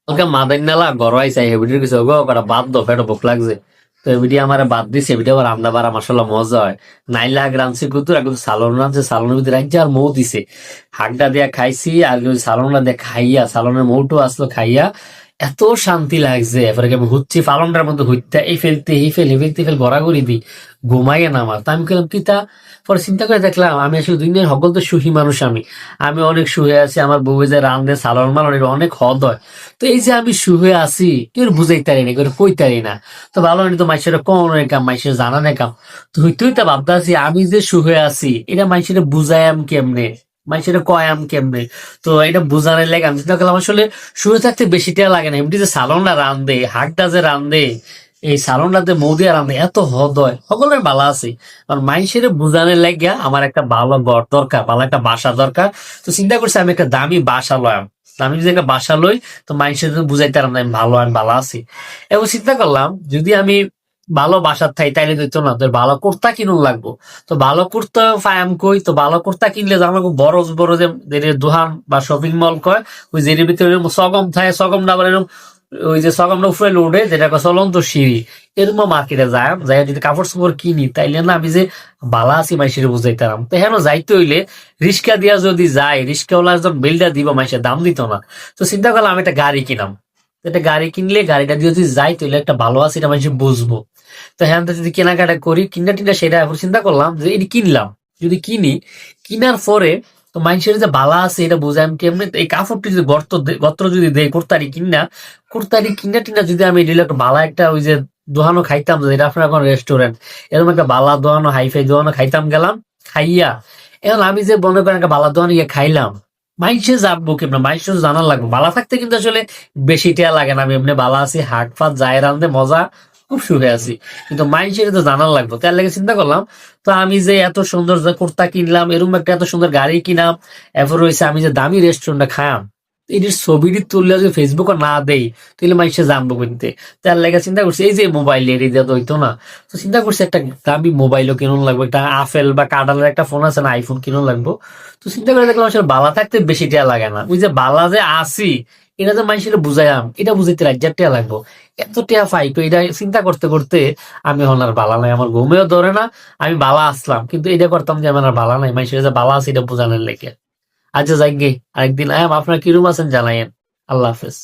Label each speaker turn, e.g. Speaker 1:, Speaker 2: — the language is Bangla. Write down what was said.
Speaker 1: কালকে মাদার নালা গড়াই চাই হেবিটির কিছু গো কটা বাদ দো ফেটো ভোক লাগছে। তো এবিডি আমার বাদ দিছে, এবিডি আবার রান্না বাড়া মাসাল্লাহ মজা হয়। নাইলে হাগ রাঁধছি কুতুর একদম সালন রাঁধছে, সালনের ভিতরে রাখছে আর মৌ দিছে। হাগটা দিয়া খাইছি আর ওই সালনটা দিয়ে খাইয়া, সালনের মৌটো আসলো খাইয়া এত শান্তি লাগছে। এরপরে আমি হচ্ছি পালনটার মধ্যে হইতে এই ফেলতে এই ফেল এই ফেলতে ফেল ঘোরাঘুরি দিই, ঘুমাইয়ে না আমার। তা আমি কেলাম কি তা, পরে চিন্তা করে দেখলাম আমি আসলে দুনিয়ার সকল তো সুখী মানুষ। আমি আমি অনেক সুখে আছি, আমার বউ যে রান্ধে সালন মালন এটা অনেক হদ হয়। তো এই যে আমি শুয়ে আছি কেউ বুঝাইতারি না, কেউ কইতারি না। তো ভালো হয়নি তো মাইসের কোন কাম, মাইসের জানা না কাম। তো হইতে হইতে ভাবতে আছি আমি যে শুয়ে আছি এটা মাইসের বুঝায়াম কেমনে, মাইসের কয়াম কেমনে। তো এটা বুঝানোর লাগে আমি চিন্তা করলাম আসলে শুয়ে থাকতে বেশি টাকা লাগে না, এমনি যে সালনটা রান্ধে, হাঁকটা যে রান্ধে, এই সালনটাতে মৌদিয়া রান্ধে এত হদ হয়, সকলের ভালো আছে। কারণ মাইসের বুঝানোর লাগিয়া আমার একটা ভালো ঘর দরকার, ভালো একটা বাসা দরকার। তো চিন্তা করছি আমি একটা দামি বাসা লয়াম। আমি যদি একটা বাসা লই তো মানুষের জন্য বুঝাইতে পারলাম না আমি ভালো আছি। এবং চিন্তা করলাম যদি আমি ভালো বাসার থাই তাইলে দিত না, তো ভালো কুর্তা কিনুন লাগবো। তো ভালো কুর্তা ফায়াম কই, তো ভালো কুর্তা কিনলে যে আমাকে বড় বড় যে দোকান বা শপিং মল কয়, ওই যে ভিতরে এরকম সগম থাকে, সগম না আবার এরকম ওই যে সগমটা উপরে উঠে যেটা চলন্ত সিঁড়ি, এরকম মার্কেটে যায় যাই যদি কাপড় চোপড় কিনি তাইলে না আমি যে বালা আছি মাইসের বুঝাইতাম। তো হেন যাইতে হইলে রিক্সা দিয়া যদি যাই, রিক্সাওয়ালা যখন বিলটা দিব মাইসের দাম দিত না। তো চিন্তা করলাম আমি একটা গাড়ি কিনাম। একটা গাড়ি কিনলে গাড়িটা দিয়ে যদি যাই তাহলে একটা ভালো আছে এটা মানুষ বুঝবো। তো হ্যাঁ যদি কেনাকাটা করি কিনা টিনা সেটা এখন চিন্তা করলাম যে এটি কিনলাম, যদি কিনি কিনার পরে তো মানুষের যে বালা আছে এটা বুঝাই আমি কেমনে। তো এই কাপড়টি যদি গত্র যদি দেয় কুর্তারি কিনা টিনা যদি আমি দিলে একটা বালা একটা ওই যে দোহানো খাইতাম, যেটা আপনার এখন রেস্টুরেন্ট, এরকম একটা বালা দোহানো হাইফাই দোহানো খাইতাম গেলাম খাইয়া। এখন আমি যে মনে করেন একটা বালা দোহানো গিয়ে খাইলাম, মাইসে যাবো কেমন, মাইসে জানার লাগবে বালা থাকতে কিন্তু আসলে বেশি টিয়া লাগে না। আমি এমনি বালা আছি, হাট ফাট যায় রান্ধে মজা, খুব সুখে আছি। কিন্তু মাইসের তো জানার লাগবে, তার লাগে চিন্তা করলাম তো আমি যে এত সুন্দর যে কুর্তা কিনলাম, এরকম একটা এত সুন্দর গাড়ি কিনাম, এরপর রয়েছে আমি যে দামি রেস্টুরেন্টে খায়াম, এটির ছবিটি তুললে যদি ফেসবুকে না দেই তাহলে মানুষে জানবো কিনতে। তার লেগে চিন্তা করছি এই যে মোবাইল এটি দিয়ে তো হইতো না। তো চিন্তা করছি একটা দামি মোবাইলও কিনুন লাগবে, একটা আপেল বা কাডালের একটা ফোন আছে না, আইফোন কিনুন লাগবো। তো চিন্তা করে দেখলাম আসলে বালা থাকতে বেশি টিয়া লাগে না, ওই যে বালা যে আসি এটা যে মানুষের বুঝাইলাম এটা বুঝাইতে 1,000 টিয়া লাগবো। এত টিয়া পাই তো এটা চিন্তা করতে করতে আমি হল আর বালা নাই, আমার ঘুমেও ধরে না। আমি বালা আসলাম কিন্তু এটা করতাম যে আমার আর বালা নাই, মানুষের যে বালা আছে এটা বোঝানোর লেগে। আচ্ছা যাই গে, আরেকদিন আয়াম আপনার কিরম আছেন জানাইয়েন। আল্লাহ হাফেজ।